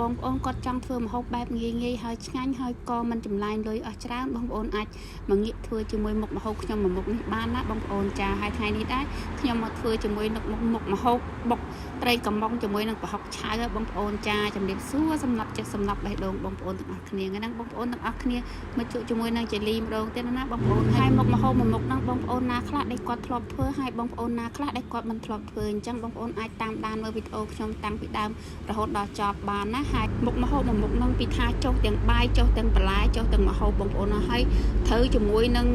បងប្អូនកត់ចង់ធ្វើម្ហូបបែបងាយហើយឆ្ងាញ់ហើយក៏មិនចម្លែងលុយអស់ច្រើនបងប្អូនអាចមកងាកធ្វើជាមួយមុខម្ហូបខ្ញុំមួយមុខនេះបានណាបងប្អូនចាហើយថ្ងៃនេះដែរខ្ញុំមកធ្វើជាមួយនឹងមុខម្ហូបបុកត្រីកំប៉ុងជាមួយនឹងប្រហុកឆៅបងប្អូនចាជំរាបសួរសម្រាប់ចិត្តសម្រាប់បេះដូងបងប្អូនទាំងអស់គ្នាហ្នឹងបងប្អូនទាំងអស់គ្នាមកជួបជាមួយនឹងជេលីម្ដងទៀតណាបងប្អូនហើយមុខម្ហូបមួយមុខហ្នឹងបងប្អូនណាខ្លះដែលគាត់ធ្លាប់ធ្វើហើយបងប្អូនណាខ្លះដែលគាត់មិនធ្លាប់ធ្វើអញ្ចឹងបងប្អូនអាចតាមដានមើលវីដេអូខ្ញុំតាំងពីដើមរហូតដល់ចប់បានណាហើយមុខម្ហូបមួយមុខហ្នឹងពីថាចុះទាំងបាយចុះទាំងបន្លែចុះទាំងម្ហូបបងប្អូនណាហើយត្រូវជាមួយនឹង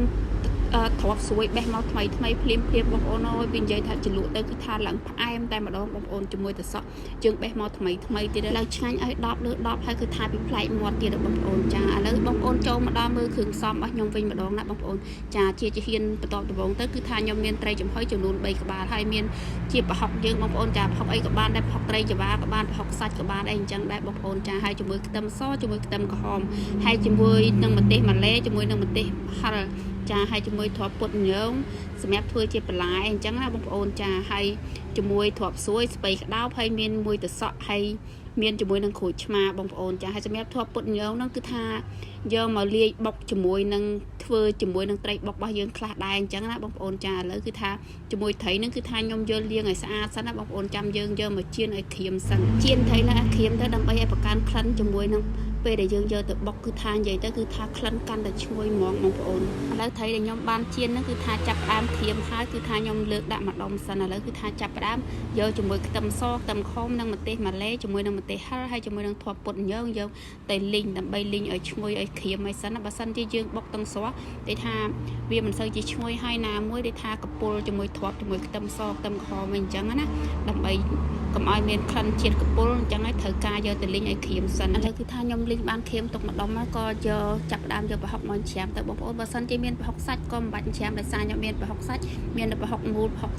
ទ្រាប់ស្រួយបេះមកថ្មីភ្លាមបងប្អូនអើយវានិយាយថាជ្រលក់ទៅគឺថាឡើងផ្អែមតែម្ដងបងប្អូនជាមួយទឹកសក់ជើងបេះមកថ្មីទៀតឡើងឆ្ងាញ់ឲ្យ10លើ10ហើយគឺថាពីផ្លែកមាត់ទៀតបងប្អូនចាឥឡូវបងប្អូនចូលមកដល់មើលគ្រឿងផ្សំរបស់ខ្ញុំវិញម្ដងណាបងប្អូនចាជាហ៊ានបន្តដំបងទៅគឺថាខ្ញុំមានត្រីចំហុយចំនួន3ក្បាលហើយមានជាប្រហុកយើងបងប្អូនចាប្រហុកអីក៏បានដែរប្រហុកត្រីចវាក៏បានប្រហុកសាច់ក៏បានអីអញ្ចឹងដែរបងប្អូនចាហើយជាមួយខ្ទឹមសជាមួយខ្ទឹមក្រហមហើយជាមួយនឹងម្ទេសម៉ាឡេជាមួយនឹងម្ទេសហិលចាហើយជាមួយទ្រាប់ពុតញងសម្រាប់ធ្វើជាបន្លែអញ្ចឹងណាបងប្អូនចាហើយជាមួយទ្រាប់ស្រួយស្ពៃក្តោបហើយមានមួយទឹកសក់ហើយមានជាមួយនឹងក្រូចឆ្មាបងប្អូនចាហើយសម្រាប់ទ្រាប់ពុតញងហ្នឹងគឺថាយកមកលាយបុកជាមួយនឹងធ្វើជាមួយនឹងត្រីបុករបស់យើងខ្លះដែរអញ្ចឹងណាបងប្អូនចាឥឡូវគឺថាជាមួយត្រីហ្នឹងគឺថាខ្ញុំយកលាងឲ្យស្អាតសិនណាបងប្អូនចាំយើងយកមកចៀនឲ្យក្រៀមសិនចៀនត្រីនឹងឲ្យក្រៀមទៅដើម្បីឲ្យបង្កើនក្លិនជាមួយនឹងពេលដែលយើងយកទៅបុកគឺថានិយាយទៅគឺថាក្លិនកាន់តែឈ្ងុយហ្មងបងប្អូនឥឡូវត្រីដែលខ្ញុំបានចៀនហ្នឹងគឺថាចាប់ផ្ដើមក្រៀមហើយគឺថាខ្ញុំលើកដាក់ម្ដុំសិនឥឡូវគឺថាចាប់ផ្ដើមយកជាមួយខ្ទឹមសខ្ទឹមខំនិងម្ទេសម៉ាឡេជាមួយនឹងម្ទេសហិលហើយជាមួយនឹងទ្រាប់ពុតញងយកទៅលីងដើម្បីលីងឲ្យឈ្ងុយឲ្យក្រៀមឲ្យសិនណាបើសិនជាយើងបុកទាំងស្រស់តែថាវាមិនសូវជាឈ្ងុយហើយណាមួយដែលថាកពុលជាមួយទ្រាប់ជាមួយខ្ទឹមសខ្ទឹមខំអីអញ្ចឹងណាដើម្បីកុំឲ្យមានក្លិនជាតិកពុលអញ្ចឹងហើយត្រូវការយកទៅលីងឲ្យក្រៀមសិនឥឡូវគឺថាខ្ញុំលីងបានក្រៀមទុកម្ដុំហើយក៏យកចាប់ផ្ដើមយកប្រហុកមកច្រាមទៅបងប្អូនបើសិនជាមានប្រហុកសាច់ក៏មិនបាច់ច្រាមដោយសារខ្ញុំមានប្រហុកសាច់មានប្រហុកមូលប្រហុក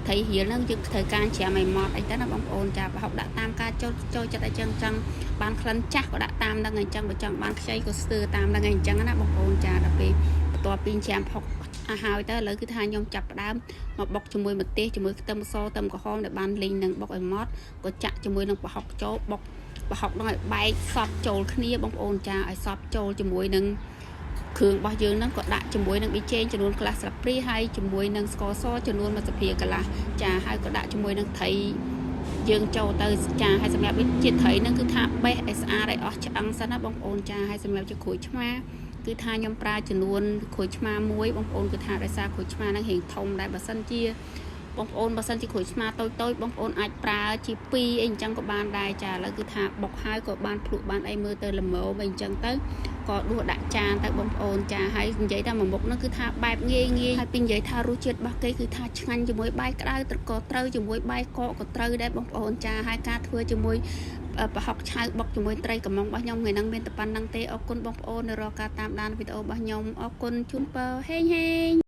ត្រីរៀលហ្នឹងយើងត្រូវការច្រាមឲ្យម៉ត់អីទៅណាបងប្អូនចាប្រហុកដាក់តាមការចូលចិត្តអីចឹងបានក្លិនចាស់ក៏ដាក់តាមហ្នឹងអញ្ចឹងបើចង់បានខ្ចីក៏ស្ទើរតាមហ្នឹងអញ្ចឹងណាបងប្អូនចាដល់ពេលបន្ទាប់ពីច្រាមប្រហុកហើយទៅឥឡូវគឺថាខ្ញុំចាប់ផ្ដើមមកបុកជាមួយម្ទេសជាមួយខ្ទឹមសខ្ទឹមក្រហមដែលបានលីងនឹងបុកឲ្យម៉ត់ក៏ចាក់ជាមួយនឹងប្រហុកចូលបុកប្រហុកនោះឲ្យបែកសពចូលគ្នាបងប្អូនចាឲ្យសពចូលជាមួយនឹងគ្រឿងរបស់យើងហ្នឹងក៏ដាក់ជាមួយនឹងប៊ីចេងចំនួនកន្លះស្លាបព្រាហើយជាមួយនឹងស្ករសចំនួន1ស្លាបព្រាកន្លះចាហើយក៏ដាក់ជាមួយនឹងត្រីយើងចូលទៅចាហើយសម្រាប់ជាតិត្រីហ្នឹងគឺថាបេះឲ្យស្អាតឲ្យអស់ឆ្អឹងសិនណាបងប្អូនចាហើយសម្រាប់ជាក្រូចឆ្មាគឺថាខ្ញុំប្រើចំនួនក្រូចឆ្មាមួយបងប្អូនគឺថាដោយសារក្រូចឆ្មាហ្នឹងរៀងធំដែរបើសិនជាបងប្អូនបើសិនជាក្រូចឆ្មាតូចបងប្អូនអាចប្រើជា2អីអញ្ចឹងក៏បានដែរចាឥឡូវគឺថាបុកហើយក៏បានភ្លក់បានអីមើលទៅល្មមអីអញ្ចឹងទៅក៏ដួសដាក់ចានទៅបងប្អូនចាហើយនិយាយថាមួយមុខហ្នឹងគឺថាបែបងាយហើយពីនិយាយថារសជាតិរបស់គេគឺថាឆ្ងាញ់ជាមួយបាយក្តៅក៏ត្រូវជាមួយបាយកកក៏ត្រូវដែរបងប្អូនចាហើយការធ្វើជាមួយប្រហុកឆៅបុកជាមួយត្រីកំងរបស់ខ្ញុំថ្ងៃហ្នឹងមានតែប៉ុណ្្នឹងទេអរគុណបងប្អូនដែលរកការតាមដានវីដេអូរបស់ខ្ញុំអរគុណជូនពរហេង